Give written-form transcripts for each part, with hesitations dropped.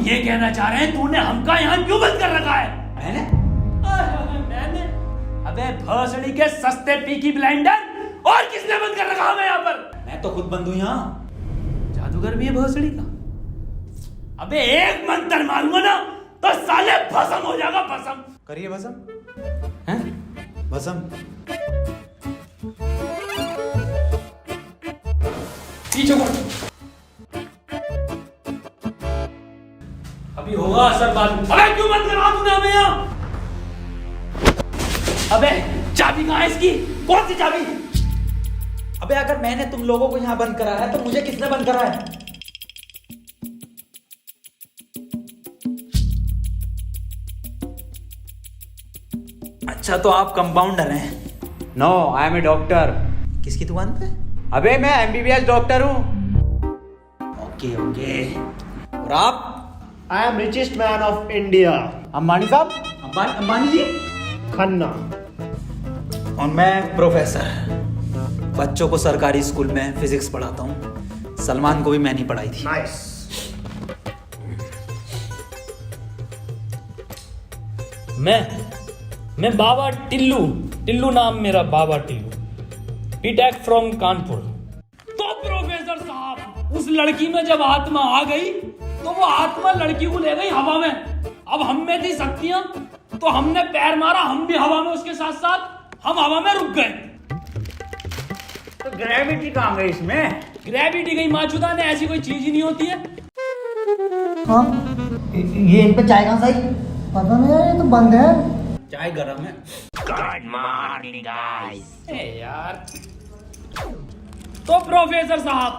ये कहना चाह रहे हैं तूने हमका यहाँ क्यों बंद कर रखा है? मैंने? अबे भोसड़ी के सस्ते पीकी ब्लेंडर, और किसने बंद कर रखा हमें यहाँ पर? मैं तो खुद बंद हूँ यहाँ। जादूगर भी है भोसड़ी का। अबे एक मंत्र मारूंगा ना तो साले भस्म हो जाएगा, भस्म। करिए भस्म। हैं? भस्म। पीछे को अभी होगा असर बाद में। अबे क्यों बंद करा तूने हमें यहाँ? अबे चाबी कहाँ है इसकी? कौन सी चाबी? अबे अगर मैंने तुम लोगों को यहाँ बंद करा है तो मुझे किसने बंद करा है? अच्छा तो आप कंपाउंडर हैं? No, I am a doctor. किसकी दुकान पे? अबे मैं एमबीबीएस डॉक्टर हूँ। Okay okay. और आप? I am richest man of India, Ambani साहब। अंबानी जी? खन्ना। और मैं प्रोफेसर, बच्चों को सरकारी स्कूल में फिजिक्स पढ़ाता हूँ। सलमान को भी मैंने ही पढ़ाई थी। नाइस। मैं बाबा टिल्लू नाम मेरा, बाबा टिल्लू, बीटेक फ्रॉम कानपुर। तो प्रोफेसर साहब, उस लड़की में जब आत्मा आ गई तो वो आत्मा लड़की को ले गई हवा में। अब हम में थी शक्तियां तो हमने पैर मारा, हम भी हवा में उसके साथ साथ, हम हवा में रुक गए। तो ग्रेविटी कहाँ गई इसमें? ग्रेविटी गई माचुदा ने, ऐसी कोई चीज ही नहीं होती है। हाँ, ये इन पे चाय कहाँ से आई? पता नहीं यार, ये तो बंद है। चाय गरम है। Good morning guys. यार तो प्रोफेसर साहब,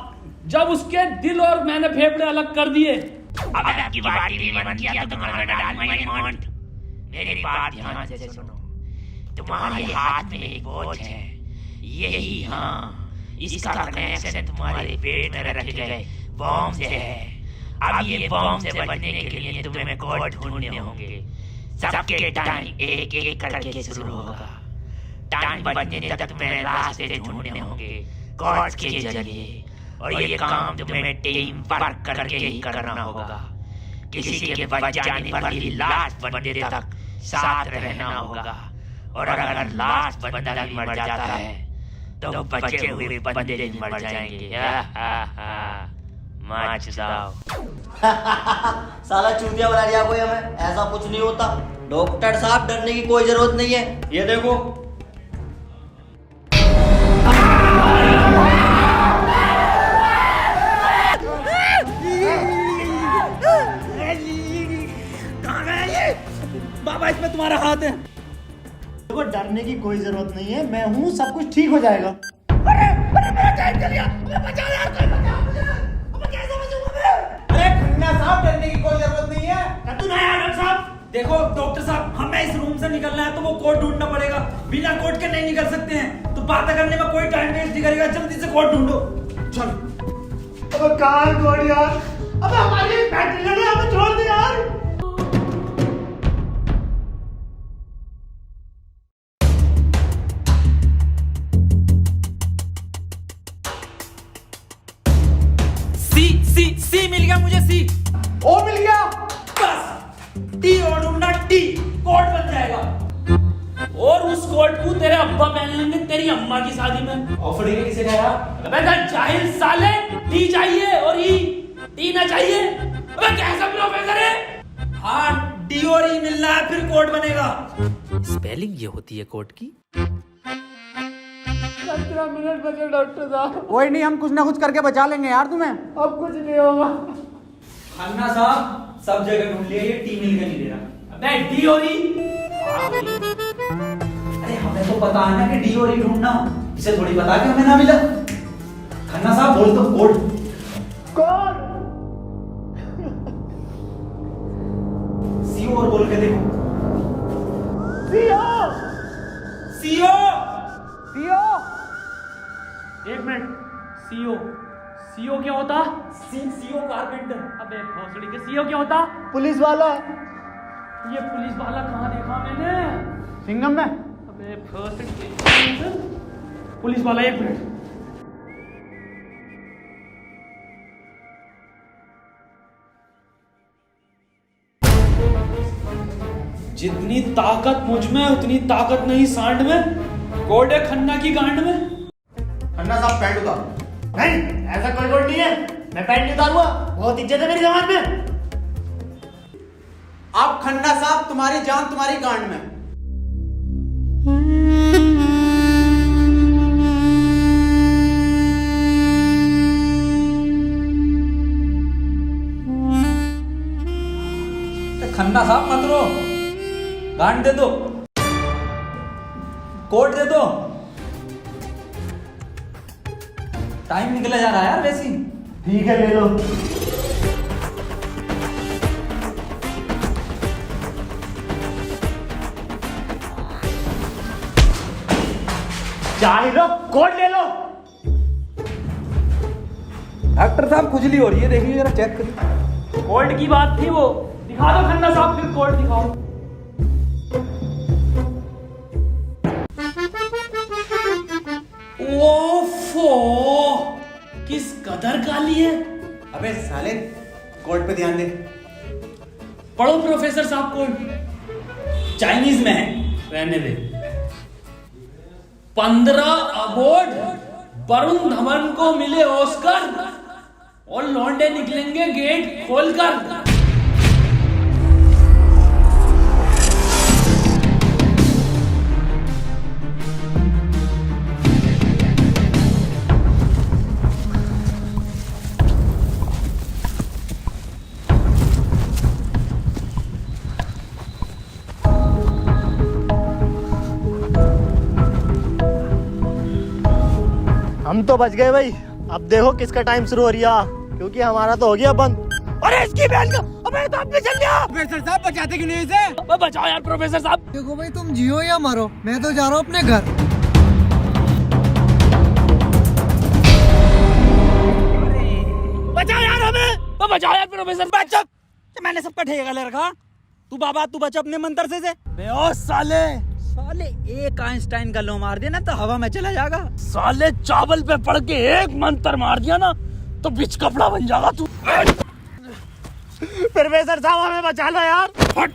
जब उसके दिल और मैंने फेफड़े अलग कर दिए, अब आपकी बारी भी मन किया तो तुम्हारा डाल माय मॉन्ट। मेरी बात ध्यान से सुनो। तुम्हारे हाथ में एक वॉच है, यही, हाँ, इसका कनेक्शन तुम्हारे पेट में रखे गए बॉम्ब से है। अब ये बॉम्ब से बचने के लिए तुम्हें कोड ढूंढने होंगे। सबके टाइम एक एक करके शुरू होगा। टाइम बचने तक तुम्हें रास्ते ढूंढने होंगे कोड के जरिए, और ये काम तुम्हें टीम वर्क करके ही करना होगा। किसी के बच जाने पर भी लास्ट बंदे तक साथ रहना होगा, और अगर लास्ट बंदा भी मर जाता है तो बचे हुए बंदे भी मर जाएंगे। साला चूतिया बना दिया कोई हमें, ऐसा कुछ नहीं होता। डॉक्टर साहब डरने की कोई जरूरत नहीं है, ये देखो। बाबा इसमें तुम्हारा हाथ है। देखो डरने की कोई जरूरत नहीं है, मैं हूँ, सब कुछ ठीक हो जाएगा। अरे खन्ना साहब, डरने की कोई जरूरत नहीं है। देखो डॉक्टर साहब, हमें इस रूम से निकलना है तो वो कोड ढूंढना पड़ेगा। बिना कोड के नहीं निकल सकते हैं। तो बात करने में कोई टाइम वेस्ट नहीं करेगा, जल्दी से कोड ढूंढो। चलो। अब कहाँ कोड यार? अब हमारी बैटरी लगे, हमें छोड़ दे यार। सी मिल गया मुझे। सी ओ मिल गया। बस टी और ढूंढना, टी कोड बन जाएगा। और उस कोट को तेरे अब्बा पहन लेंगे तेरी अम्मा की शादी में। ऑफर ने किसे कहा? अबे जाहिल साले, टी चाहिए और ई, टी ना चाहिए। अबे कैसा प्रोफेसर है? हाँ, डी और ई मिलना है, फिर कोड बनेगा। स्पेलिंग ये होती है कोड की। 15 मिनट बचे डॉक्टर साहब। कोई नहीं, हम कुछ ना कुछ करके बचा लेंगे यार तुम्हें। अब कुछ नहीं होगा। खन्ना साहब, सब जगह ढूंढ लिया, ये टी मिल के नहीं दे रहा। अबे डी और ई? अरे हमें तो पता है ना कि डी और ई ढूंढना, इसे थोड़ी पता कि हमें ना मिला। खन्ना साहब बोल दो कोड। कौन? सीओ और बोल के देखो। सीओ। सीओ। सीओ। एक मिनट, सीओ, सीओ क्या होता? CO carpenter. अबे भोसड़ी के सीओ क्या होता? पुलिस वाला। ये पुलिस वाला कहाँ देखा मैंने? सिंघम में। अबे भोसड़ी के पुलिस वाला, एक मिनट। जितनी ताकत मुझ में उतनी ताकत नहीं सांड में। कोड है खन्ना की गांड में। खन्ना साहब पैंट उतारो। नहीं, ऐसा कोई कोड नहीं है। मैं पैंट नहीं उतारूंगा। बहुत इज्जत है मेरी जमात में। आप खन्ना साहब, तुम्हारी जान तुम्हारी गांड में। खन्ना साहब मत रो, गांड दे दो, कोट दे दो। टाइम निकला जा रहा है यार वैसे ही। ठीक है, ले लो। चाहे लो, कोड ले लो। डॉक्टर साहब खुजली हो रही है, देखिए जरा चेक करिए। कोड की बात थी वो। दिखा दो खन्ना साहब, फिर कोड दिखाओ। ओफो, किस कदर काली है। अबे साले, कोड पे ध्यान दे। पढ़ो प्रोफेसर साहब कोड। चाइनीज में है। रहने दे। 15 अवार्ड वरुण धवन को मिले ऑस्कर और लौंडे निकलेंगे गेट खोलकर। हम तो बच गए भाई। अब देखो किसका टाइम शुरू हो रहा, क्योंकि हमारा तो हो गया बंद। अरे इसकी बहन का, अबे तो अपने चल गया। प्रोफेसर साहब बचाते क्यों नहीं इसे? बचाओ यार प्रोफेसर साहब। देखो भाई, तुम जियो या मरो, मैं तो जा रहा हूँ अपने घर। बचाओ यार हमें। बचाओ यार प्रोफेसर। बचा, मैंने सबका ठेका ले रखा। तू बाबा तू बच अपने मंत्र से। ओ साले, साले एक आइंस्टाइन का लो मार देना तो हवा में चला जाएगा। साले चावल पे पड़ के एक मंत्र मार दिया ना तो बिच कपड़ा बन जाएगा तू। प्रोफेसर साहब हमें बचा लो यार। हट,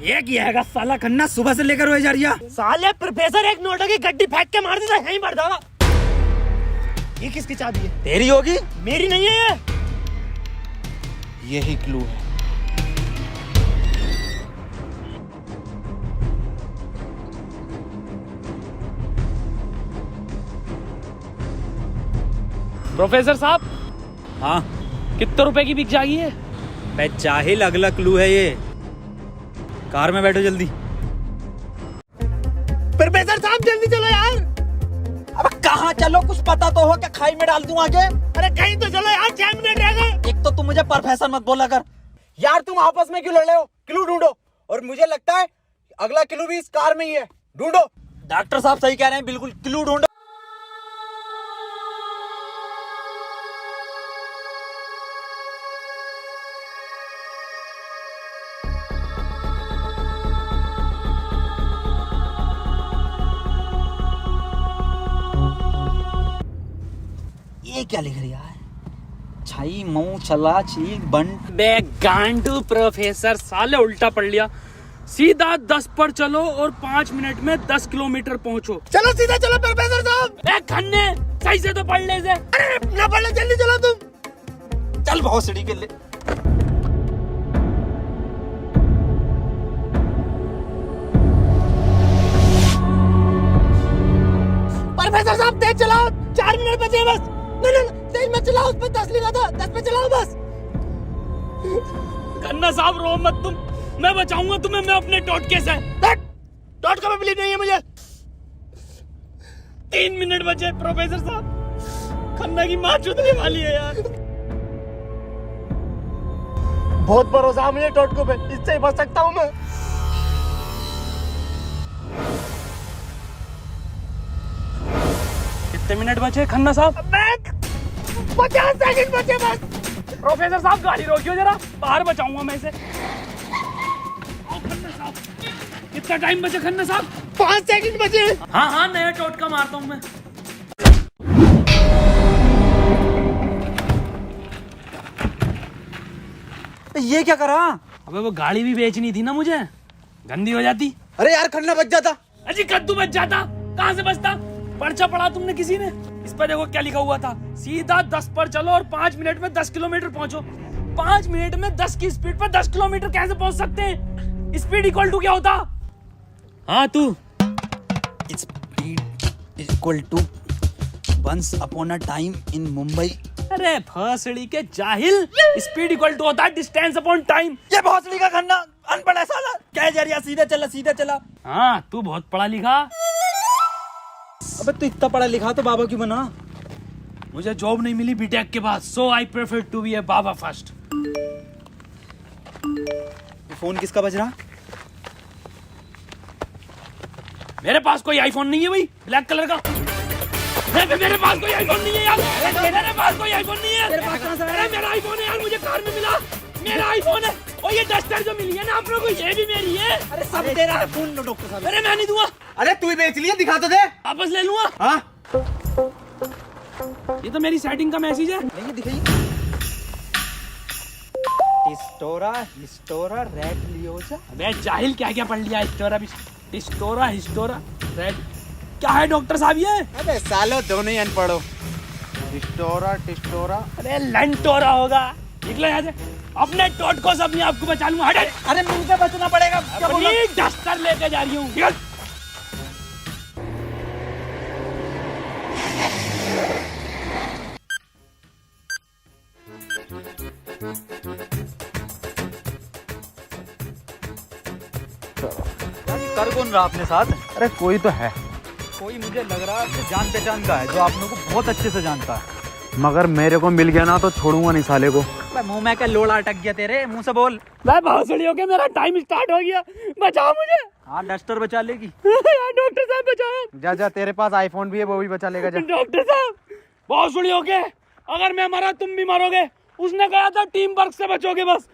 ये किया है साला खन्ना सुबह से लेकर हुए जा रही है। साले प्रोफेसर एक नोटों की गड्डी फेंक के मार देता, यहीं मर जाएगा। ये किसकी चाबी है? तेरी होगी। मेरी नहीं है ये। यही क्लू है। प्रोफेसर साहब, हाँ कितने रुपए की बिक जाएगी ये? बे जाहिल, अगला क्लू है ये। कार में बैठो जल्दी। प्रोफेसर साहब जल्दी चलो यार। अब कहाँ चलो, कुछ पता तो हो, क्या खाई में डाल दूं आगे? अरे कहीं तो चलो यार, 6 मिनट रह गए। एक तो तुम मुझे प्रोफेसर मत बोला कर। यार तुम आपस में क्यों लड़ रहे हो? क्लू ढूंढो। और मुझे लगता है अगला क्लू भी इस कार में ही है। ढूंढो। डॉक्टर साहब सही कह रहे हैं, बिल्कुल क्लू ढूंढो। ये क्या लिख रहा है? छाई मऊ चला चीक बंट। बे गांडू प्रोफेसर, साले उल्टा पढ़ लिया। सीधा 10 पर चलो और 5 मिनट में 10 किलोमीटर पहुंचो। चलो सीधा चलो प्रोफेसर साहब। ए खन्ने, सही से तो पढ़ ले से। अरे ना पढ़ ले, जल्दी चलो तुम। चल बहुत सीढ़ी के लिए। प्रोफेसर साहब तेज चलाओ, 4 मिनट बचे बस। नहीं तेज मत चलाओ, उस पर 10 लिखा था, 10 पे चलाओ बस। खन्ना साहब रो मत तुम, मैं बचाऊंगा तुम्हें, मैं अपने टोटके से। टोटका में बिलीव नहीं है मुझे। 3 मिनट बचे प्रोफेसर साहब। खन्ना की माँ चुदने वाली है यार। बहुत भरोसा है मुझे टोटको पे, इससे ही बच सकता हूँ मैं। कितने मिनट बचे खन्ना साहब? 50 सेकंड बचे बस। प्रोफेसर साहब गाड़ी रोकियो जरा, बाहर बचाऊंगा मैं इसे। खन्ना साहब, कितना टाइम बचे खन्ना साहब? 5 सेकंड बचे। हाँ हाँ, नया टोटका मारता हूँ मैं। ये क्या करा? अबे वो गाड़ी भी बेचनी थी ना मुझे, गंदी हो जाती। अरे यार खन्ना बच जाता। अजी कद्दू बच जाता, कहाँ से बचता? पर्चा पढ़ा तुमने किसी ने? इस पर देखो क्या लिखा हुआ था, सीधा 10 पर चलो और 5 मिनट में 10 किलोमीटर पहुंचो। 5 मिनट में 10 की स्पीड पर 10 किलोमीटर कैसे पहुंच सकते हैं? स्पीड इक्वल टू क्या होता? हाँ तू। Speed equal to once upon a time in Mumbai. अरे भोसड़ी के जाहिल, स्पीड इक्वल टू होता है डिस्टेंस अपॉन टाइम। ये भोसड़ी का खन्ना अनपढ़ है साला। क्या जा रहा, सीधा चला सीधा चला। हाँ तू बहुत पढ़ा लिखा। अबे तू इतना पढ़ा लिखा तो बाबा क्यों बना? मुझे जॉब नहीं मिली बीटेक के बाद, so I prefer to be a baba first. ये फोन किसका बज रहा? मेरे पास कोई आईफोन नहीं है भाई, ब्लैक कलर का। मेरे पास कोई आईफोन नहीं है यार। मेरे पास कोई आईफोन नहीं है। अरे मेरा आईफोन है यार, मुझे कार में मिला। मेरा आईफोन है। और ये डस्टर जो मिली है ना आप लोगों को, ये भी मेरी है। अरे सब तेरा है। फोन लो डॉक्टर साहब। अरे मैं नहीं दूंगा, अरे तू ही बेच लिया, दिखा तो दे। वापस ले लूंगा। हाँ ये तो मेरी सेटिंग का मैसेज है। नहीं दिखाइए। हिस्टोरा रेड लियोजा। अबे जाहिल क्या क्या पढ़ लिया? हिस्टोरा रेड क्या है डॉक्टर साहब ये? अबे सालो दोनों ही अनपढ़ हो। टिस्टोरा। अरे लंटोरा होगा। निकलो यहाँ से, अपने टोटको से अपने आप को बचा लूंगा। हट। अरे मुंह से बचना पड़ेगा। क्या बोला? अपनी डस्टर लेके जा रही हूँ। निकल। कर कौन रहा अपने साथ? अरे कोई तो है, कोई मुझे लग रहा है आपसे जान पहचान का है, जो आप लोगों को बहुत अच्छे से जानता है। मगर मेरे को मिल गया ना तो छोड़ूंगा नहीं साले को। मुंह में क्या लोड़ा अटक गया तेरे? मुंह से बोल। मैं भोसड़ी हो गया, मेरा टाइम स्टार्ट हो गया। बचाओ मुझे। हाँ डस्टर बचा लेगी। यार डॉक्टर साहब बचाओ। जा तेरे पास आईफोन भी है, वो भी बचा लेगा। जा डॉक्टर साहब भोसड़ी हो गए, अगर मैं मरा तुम भी मरोगे। उसने कहा था टीम वर्क से बचोगे बस।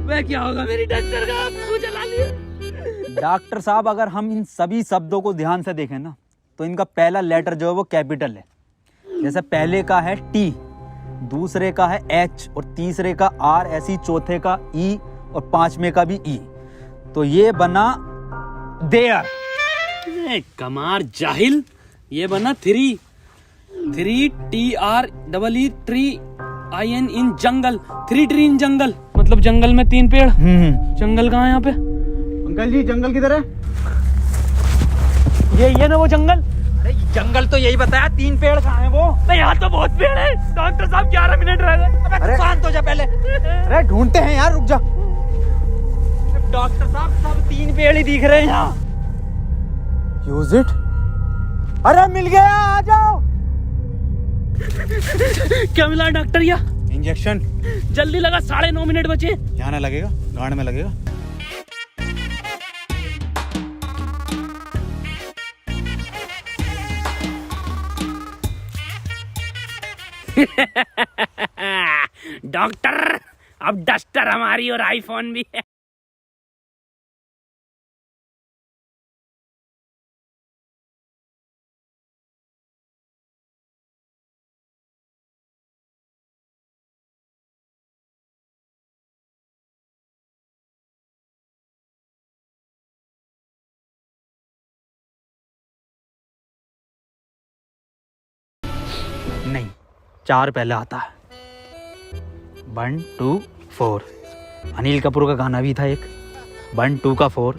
अबे क्या होगा मेरी डस्टर का? आपको जला लिया। डॉक्टर साहब अगर हम इन सभी शब्दों को ध्यान से देखें ना, तो इनका पहला लेटर जो है वो कैपिटल है। जैसे पहले का है टी, दूसरे का है एच और तीसरे का आर, ऐसी चौथे का ई और पांचवें का भी ई। तो ये बना देयर। कमार जाहिल, ये बना 3 TREE ट्री IN इन जंगल। 3 ट्री इन जंगल मतलब जंगल में 3 पेड़। जंगल कहाँ है यहाँ पे? अंकल जी जंगल किधर है? ये ना वो जंगल। अरे जंगल तो यही बताया, 3 पेड़ कहाँ है वो? नहीं यहाँ तो बहुत पेड़ है। डॉक्टर साहब 11 मिनट रह गए। अबे शांत हो जा पहले। अरे ढूंढते हैं यार, रुक जा। डॉक्टर साहब सब 3 पेड़ ही दिख रहे हैं यहाँ। Use it. अरे मिल गया, आ जाओ। क्या मिला डॉक्टर? या इंजेक्शन। जल्दी लगा, 9.5 मिनट बचे। यहाँ ना लगेगा, गांड में लगेगा। डॉक्टर अब डस्टर हमारी और आईफोन भी है। नहीं, 4 पहले आता है। 1 2 4। अनिल कपूर का गाना भी था एक। 1 2 का 4,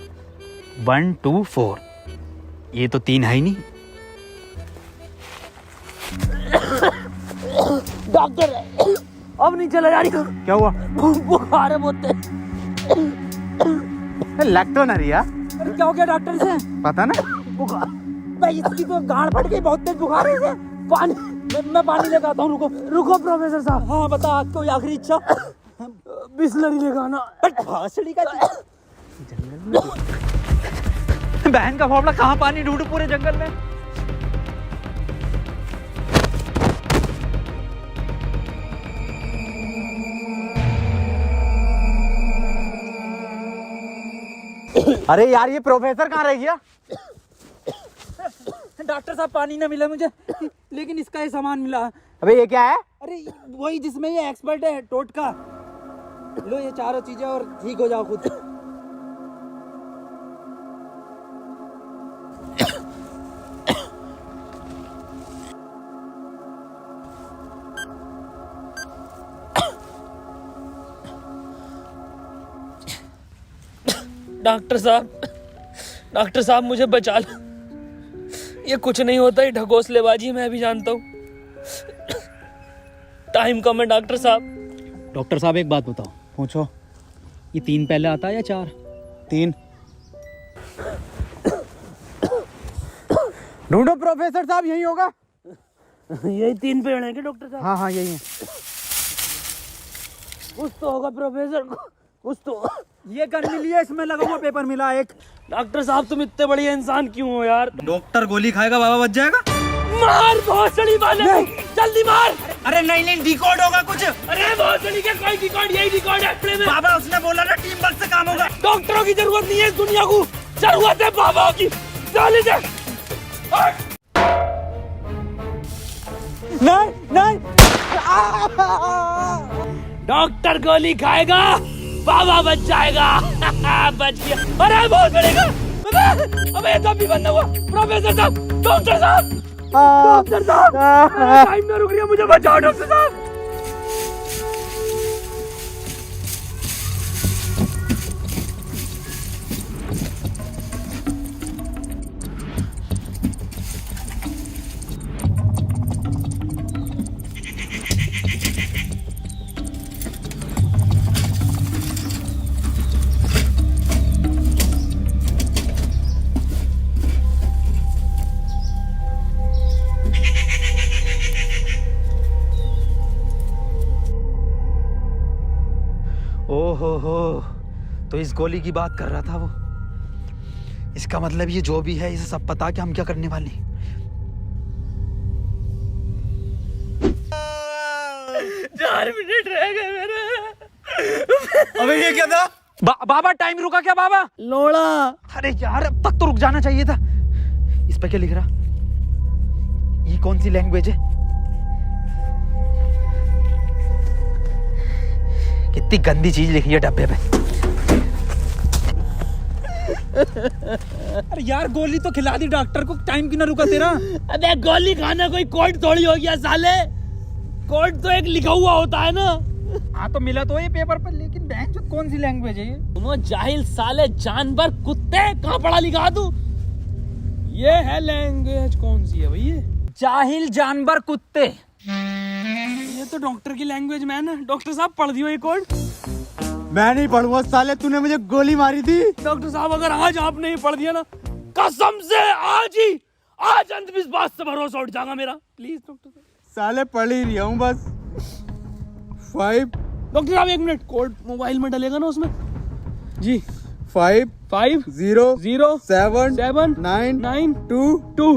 1 2 4। ये तो 3 है ही नहीं। डॉक्टर अब नहीं चला जा रही। क्या हुआ? बुखार है बहुत। लग तो ना रही यार। अरे क्या हो गया डॉक्टर से? पता ना। बुखार भाई, इसकी तो गांड फट गई, बहुत तेज बुखार है इसे। पानी मैं पानी लेकर आता हूँ। रुको प्रोफेसर साहब। हाँ बता, कोई आखिरी इच्छा? बिस्लरी लेकर आना। भासड़ी का बहन का फावड़ा, कहाँ पानी ढूंढूं पूरे जंगल में? अरे यार ये प्रोफेसर कहाँ रह गया? डॉक्टर साहब पानी ना मिला मुझे, लेकिन इसका ये सामान मिला। अबे ये क्या है? अरे वही जिसमें ये एक्सपर्ट है, टोटका। लो ये चारों चीजें और ठीक हो जाओ खुद। डॉक्टर साहब मुझे बचा लो। ये कुछ नहीं होता, ये ढकोसलेबाजी मैं भी जानता हूँ। टाइम कम है डॉक्टर साहब। डॉक्टर साहब एक बात बताओ, पूछो, ये 3 पहले आता है या 4? 3। ढूंढो प्रोफेसर साहब, यही होगा। यही 3 पेड़ हैं क्या डॉक्टर साहब? हाँ हाँ यही है। कुछ तो होगा प्रोफेसर, कुछ तो। ये गन मिली है, इसमें लगा हुआ पेपर मिला एक। डॉक्टर साहब तुम इतने बढ़िया इंसान क्यों हो यार? डॉक्टर गोली खाएगा, बाबा बच जाएगा। मार भोसड़ी वाले, जल्दी मार। अरे नहीं डिकोड होगा कुछ। अरे भोसड़ी के कोई डिकोड, यही डिकोड है प्ले में। बाबा उसने बोला ना टीम वर्क से काम होगा। डॉक्टरों की जरूरत नहीं है इस दुनिया को, जरूरत है बाबा की। चले जा। नहीं डॉक्टर गोली खाएगा, बाबा बच जाएगा। बच गया। अरे बहुत बढ़ेगा। अबे तब भी बंद हुआ। प्रोफेसर साहब, डॉक्टर साहब, डॉक्टर साहब, टाइम ना रुक रही है, मुझे बचाओ डॉक्टर साहब। ओहो, तो इस गोली की बात कर रहा था वो। इसका मतलब ये जो भी है, इसे सब पता कि हम क्या करने वाले हैं। 4 मिनट रह गए मेरे। अबे ये क्या था? बाबा टाइम रुका क्या बाबा? लोड़ा। अरे यार अब तक तो रुक जाना चाहिए था। इस पे क्या लिख रहा? ये कौन सी लैंग्वेज है? कितनी गंदी चीज लिखी है डब्बे पे। अरे यार गोली तो खिला दी डॉक्टर को, टाइम क्यों ना रुका तेरा? अबे गोली खाना कोई कोड थोड़ी हो गया साले। कोड तो एक लिखा हुआ होता है ना। हाँ तो मिला तो ये पेपर पर, लेकिन बैंक जो कौन सी लैंग्वेज है ये? तुम जाहिल साले, जानवर कुत्ते, कहाँ पढ़ा लिखा तू? ये है लैंग्वेज, कौन सी है भाई ये? जाहिल जानवर कुत्ते। ये तो डॉक्टर की लैंग्वेज मैन है। डॉक्टर साहब पढ़ दियो ये कोड। मैं नहीं पढ़ूंगा साले, तूने मुझे गोली मारी थी। डॉक्टर साहब अगर आज आप नहीं पढ़ दिया ना, कसम से आज अंधविश्वास से भरोसा उठ जाएगा मेरा। प्लीज डॉक्टर साहब। साले पढ़ ही रहा हूँ बस। 5 डॉक्टर साहब 1 मिनट, कोड मोबाइल में डलेगा ना उसमें? जी 5 5 0 0 7 7 9 9 2 2।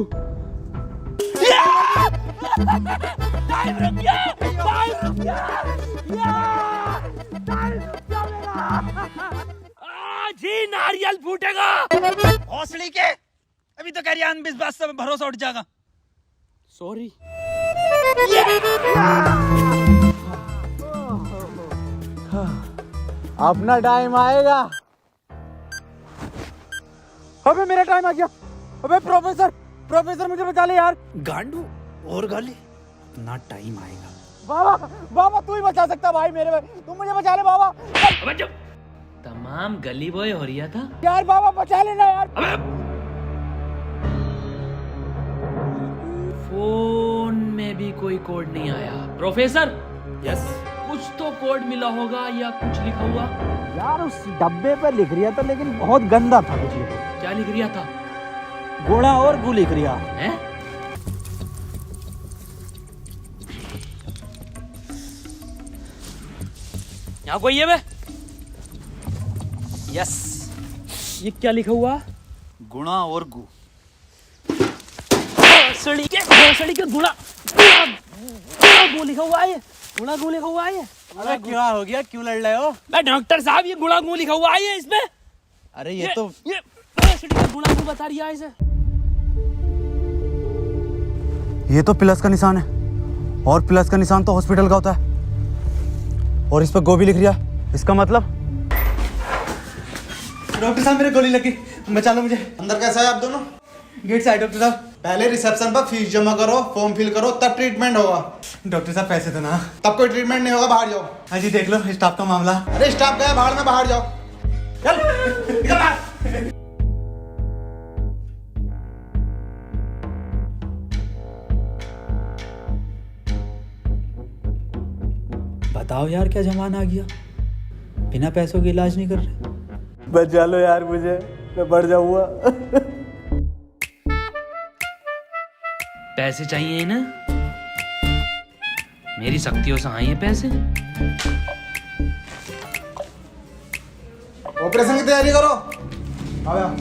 टाइम रुक गया, टाइम रुक गया, टाइम रुक गया मेरा। आज ही नारियल फूटेगा। हौसली के अभी तो कह रही अंधविश्वास से भरोसा उठ जाएगा। सॉरी। अपना टाइम आएगा। अबे मेरा टाइम आ गया। अबे प्रोफेसर मुझे बचा ले यार। गांडू और गाली, अपना टाइम आएगा। बाबा तू ही बचा सकता भाई मेरे भाई, तुम मुझे बचा ले बाबा। अबे जब तमाम गली बॉय हो रहा था यार बाबा बचा लेना यार। फोन में भी कोई कोड नहीं आया। प्रोफेसर, यस, कुछ तो कोड मिला होगा या कुछ लिखा हुआ? यार उस डब्बे पे लिख रिया था, लेकिन बहुत गंदा था कुछ लिखा। क्या लिख रिया था? गोड़ा और गु लिख रिया है। यहाँ कोई है बे? यस, ये क्या लिखा हुआ? गुणा और गु। भोसड़ी के गुणा गु लिखा हुआ है। गुणा गु लिखा हुआ है। अरे क्या हो गया, क्यों लड़ रहे हो? मैं डॉक्टर साहब, ये गुणा गु लिखा हुआ है इसमें। अरे ये भोसड़ी का गुणा गु बता रही है इसे। ये तो प्लस का निशान है, और प्लस का निशान तो हॉस्पिटल का होता है, और इस पर गो भी लिख रिया। इसका मतलब? डॉक्टर साहब मेरे गोली लगी, बचा लो मुझे। अंदर कैसा है आप दोनों? गेट से आए डॉक्टर साहब। पहले रिसेप्शन पर फीस जमा करो, फॉर्म फिल करो, तब ट्रीटमेंट होगा। डॉक्टर साहब पैसे तो ना। तब कोई ट्रीटमेंट नहीं होगा, बाहर जाओ। हाँ जी देख लो स्टाफ का मामला। अरे स्टाफ गया बाहर में, बाहर जाओ। चल निकल बाहर। बताओ यार क्या जमाना आ गया, बिना पैसों के इलाज नहीं कर रहे। बचा लो यार मुझे, मैं बढ़ जाऊंगा। पैसे चाहिए ना, मेरी शक्तियों से आए हैं पैसे। ऑपरेशन की तैयारी करो। आओ यार।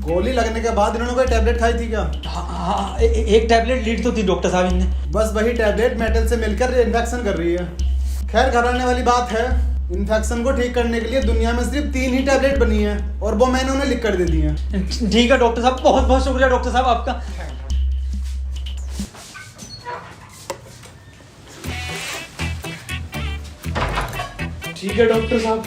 गोली लगने के बाद इन्होंने कोई टैबलेट खाई थी क्या? हाँ, एक टैबलेट लीड तो थी डॉक्टर साहब इनने। बस वही टैबलेट मेटल से मिलकर इन्फेक्शन कर रही है। खैर घबराने वाली बात है, इन्फेक्शन को ठीक करने के लिए दुनिया में सिर्फ 3 ही टैबलेट बनी है और वो मैंने उन्हें लिख कर दे दी है। ठीक है डॉक्टर साहब, बहुत बहुत शुक्रिया डॉक्टर साहब आपका। ठीक है डॉक्टर साहब।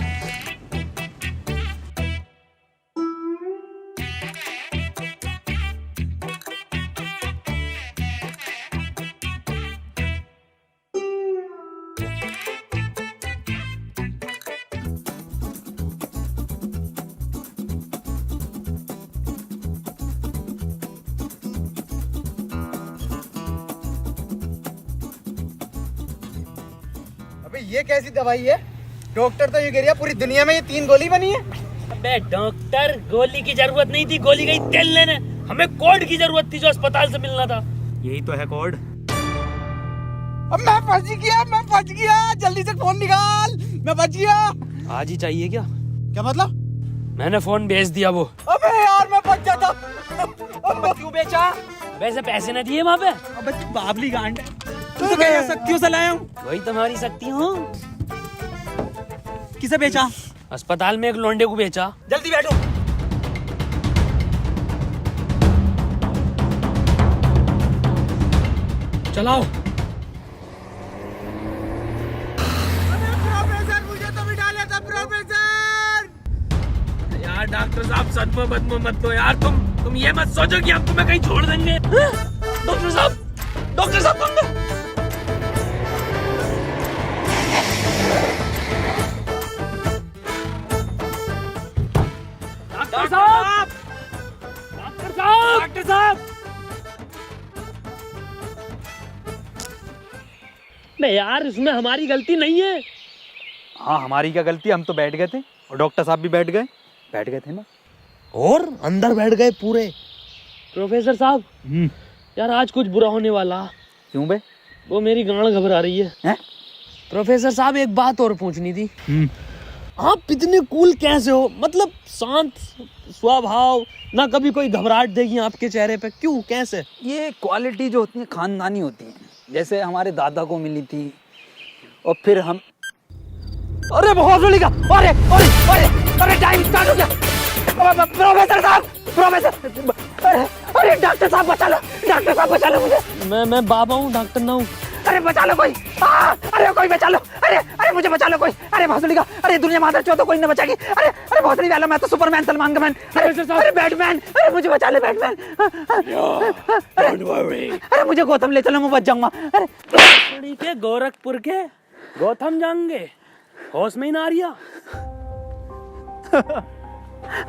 अबे ये कैसी दवाई है? डॉक्टर तो ये कह रहा पूरी दुनिया में ये 3 गोली बनी है। अबे डॉक्टर, गोली की जरूरत नहीं थी, गोली गई तेल लेने। हमें कोड की जरूरत थी जो अस्पताल से मिलना था। यही तो है कोड। अब मैं फंस गया, जल्दी से फोन निकाल, मैं बच गया। आज ही चाहिए क्या? क्या मतलब? मैंने फोन भेज दिया वो। अबे यार मैं बच जाता। क्यों बेचा? वैसे पैसे न दिए वहाँ पे। अबे तू बाबली गांड है, तू तो क्या शक्तियों से लाया हूँ। वही तुम्हारी शक्ति हूँ। किसे बेचा? अस्पताल में एक लोंडे को बेचा। जल्दी बैठो। चलाओ। प्रोफेसर मुझे तो भी डाला था प्रोफेसर। यार डॉक्टर साहब सदमे बदमे मत दो यार, तुम ये मत सोचो कि हम तुम्हें कहीं छोड़ देंगे। डॉक्टर साहब तुम डॉक्टर साहब नहीं यार, इसमें हमारी गलती नहीं है। हाँ हमारी क्या गलती, हम तो बैठ गए थे और डॉक्टर साहब भी बैठ गए थे ना। और अंदर बैठ गए पूरे। प्रोफेसर साहब यार आज कुछ बुरा होने वाला। क्यों बे? वो मेरी गांड घबरा रही है। प्रोफेसर साहब एक बात और पूछनी थी। आप इतने कूल कैसे हो? मतलब शांत स्वभाव, ना कभी कोई घबराहट देगी आपके चेहरे पे, क्यों कैसे? ये क्वालिटी जो होती है खानदानी होती है, जैसे हमारे दादा को मिली थी और फिर हम। अरे बहुत का अरे अरे अरे अरे टाइम स्टार्ट हो गया। प्रोफेसर साहब, अरे डॉक्टर साहब बचा लो मुझे। मैं बाबा हूँ, डॉक्टर ना हूँ। अरे बचा लो कोई, अरे कोई बचा लो, अरे मुझे बचा लो कोई। अरे भोसड़ी का, अरे दुनिया माता चो तो कोई न बचाएगी। अरे भोसड़ी वाला, मैं तो सुपरमैन, सलमान का मैन, अरे बैटमैन, अरे मुझे बचा ले बैटमैन। अरे मुझे गौतम ले चलो, मैं बच जाऊंगा। अरे के गोरखपुर के गौतम जाएंगे, होश में ही ना आ रिया।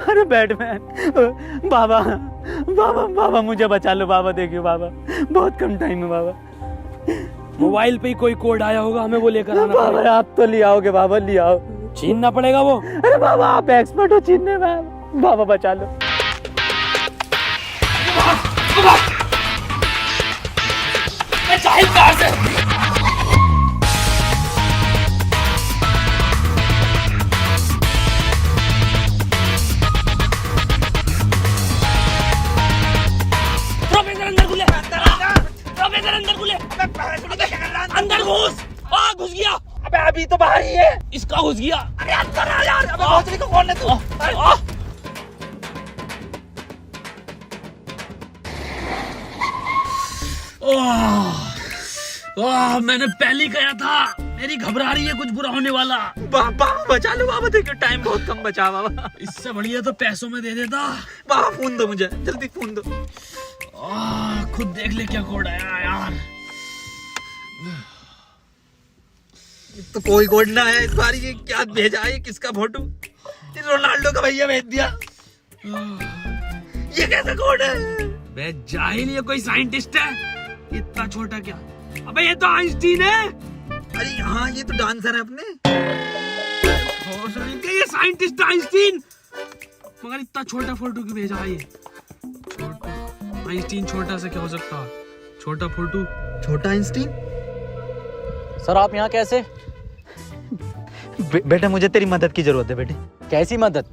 अरे बैटमैन, बाबा मुझे बचा लो बाबा, देखियो बाबा बहुत कम टाइम है बाबा। मोबाइल पे ही कोई कोड आया होगा, हमें वो लेकर आना बाबा पड़ेगा। आप तो ले आओगे बाबा, ले आओ। छीनना पड़ेगा वो। अरे बाबा आप एक्सपर्ट हो छीनने में, बाबा बचा लो। प्रोफेसर अंदर घुले। कहाँ घुस गया? अरे अंदर आ यार, अबे भोसड़ी को कौन है तू? मैंने पहले कहा था, मेरी घबरा रही है, कुछ बुरा होने वाला। बाबा बचा लो बाबा, देखो टाइम बहुत कम बचा बाबा। इससे बढ़िया तो पैसों में दे देता। बाबा फोन दो मुझे, जल्दी फोन दो। खुद देख ले क्या कोड आया यार। तो कोई कोड ना आया इस बार, ये क्या भेजा है, किसका फोटो? रोनाल्डो का भैया भेज दिया। ये कैसा कोड है? बे जाहिल, ये कोई साइंटिस्ट है? इतना छोटा क्या? अबे ये तो आइंस्टीन है। अरे हाँ, ये तो डांसर है अपने। ये साइंटिस्ट आइंस्टीन, मगर इतना छोटा फोटो क्यों भेजा है? ये छोटा आइंस्टीन, छोटा से क्या हो सकता है? छोटा फोटो, छोटा आइंस्टीन। सर आप यहाँ कैसे? बेटे मुझे तेरी मदद की जरूरत है बेटे। कैसी मदद?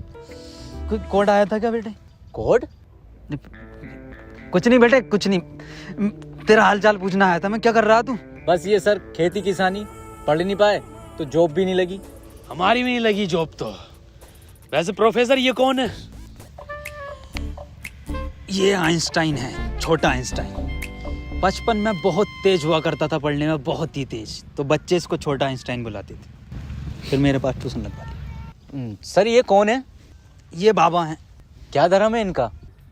कोई कोड आया था क्या बेटे? कोड? कुछ नहीं बेटे, कुछ नहीं, तेरा हाल चाल पूछना आया था मैं। क्या कर रहा तू? बस ये सर, खेती किसानी, पढ़ नहीं पाए तो जॉब भी नहीं लगी। हमारी भी नहीं लगी जॉब तो। वैसे प्रोफेसर ये कौन है? ये आइंस्टाइन है, छोटा आइंस्टाइन। बचपन में बहुत तेज हुआ करता था पढ़ने में, बहुत ही तेज, तो बच्चे इसको छोटा आइंस्टाइन बुलाते थे। फिर मेरे पास ट्यूशन लगवा ली। सर ये कौन है? ये बाबा हैं। क्या धर्म है इनका?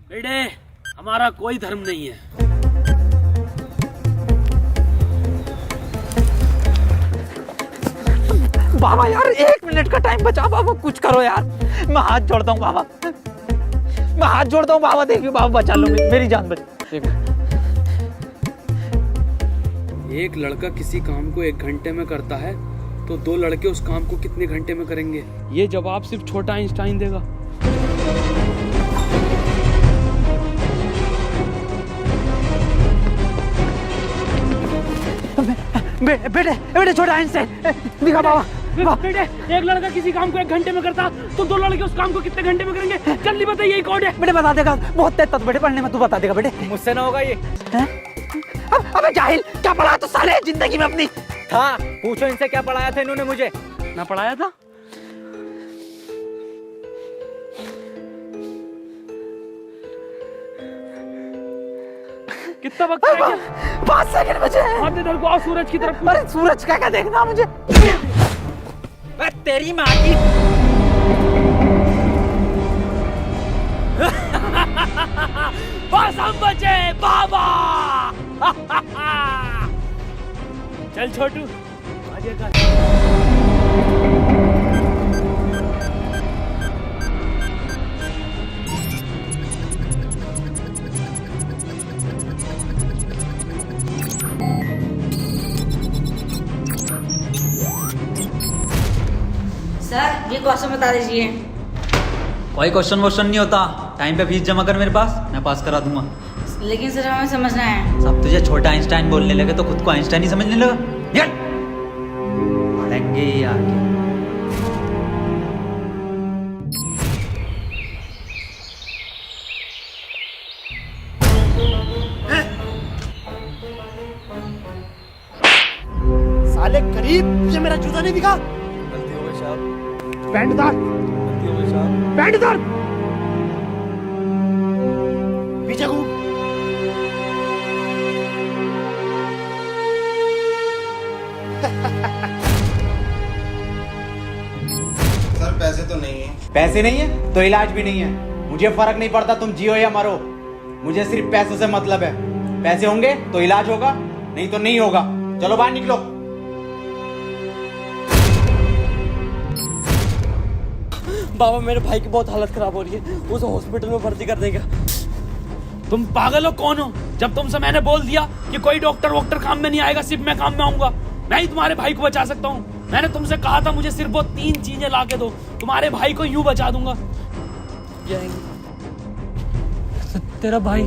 बेटे हमारा कोई धर्म नहीं है। बाबा यार 1 मिनट का टाइम बचा बाबा, कुछ करो यार, मैं हाथ जोड़ता हूँ बाबा, मैं हाथ जोड़ता हूँ बाबा। देखिए बाबा बचा लो, मेरी जान बचा। एक लड़का किसी काम को 1 घंटे में करता है तो 2 लड़के उस काम को कितने घंटे में करेंगे? ये जवाब सिर्फ छोटा आइंस्टाइन देगा। बेटे छोटा आइंस्टाइन दिखा बाबा। बेटे एक लड़का किसी काम को 1 घंटे में करता तो 2 लड़के उस काम को कितने घंटे में करेंगे? जल्दी बताइए, यही कोड है। बेटे बता देगा, बहुत तेज था बेटे पढ़ने में, तू बता देगा बेटे। मुझसे ना होगा ये। अबे जाहिल, क्या पढ़ा तू साले जिंदगी में अपनी? था, पूछो इनसे क्या पढ़ाया था इन्होंने मुझे। ना पढ़ाया था? कितना वक्त है? 5 सेकंड बचे हैं। हाथ इधर को आओ, सूरज की तरफ। अरे सूरज क्या देखना मुझे? तेरी माँ की। बस हम बचे बाबा। चल छोटू आगे कर। सर ये क्वेश्चन बता दीजिए। कोई क्वेश्चन वोश्चन नहीं होता, टाइम पे फीस जमा कर मेरे पास, मैं पास करा दूंगा। लेकिन सर हमें समझना है। सब तुझे छोटा आइंस्टाइन बोलने लगे तो खुद को आइंस्टाइन ही समझने लगा। निकल पढ़ेंगे ही आगे। साले गरीब, तुझे मेरा जूता नहीं दिखा? गलती हो गई साहब। पैंट उतार। गलती हो गई साहब। पैंट उतार। पीछे घूम। सर पैसे तो नहीं है। पैसे नहीं है तो इलाज भी नहीं है। मुझे फर्क नहीं पड़ता तुम जियो या मरो, मुझे सिर्फ पैसों से मतलब है। पैसे होंगे तो इलाज होगा, नहीं तो नहीं होगा। चलो बाहर निकलो। बाबा मेरे भाई की बहुत हालत खराब हो रही है, उसे हॉस्पिटल में भर्ती कर देगा। तुम पागल हो? कौन हो? जब तुमसे मैंने बोल दिया कि कोई डॉक्टर वॉक्टर काम में नहीं आएगा, सिर्फ मैं काम में आऊंगा। मैं ही तुम्हारे भाई को बचा सकता हूँ। मैंने तुमसे कहा था मुझे सिर्फ वो 3 चीजें ला के दो, तुम्हारे भाई को यूं बचा दूंगा। तेरा भाई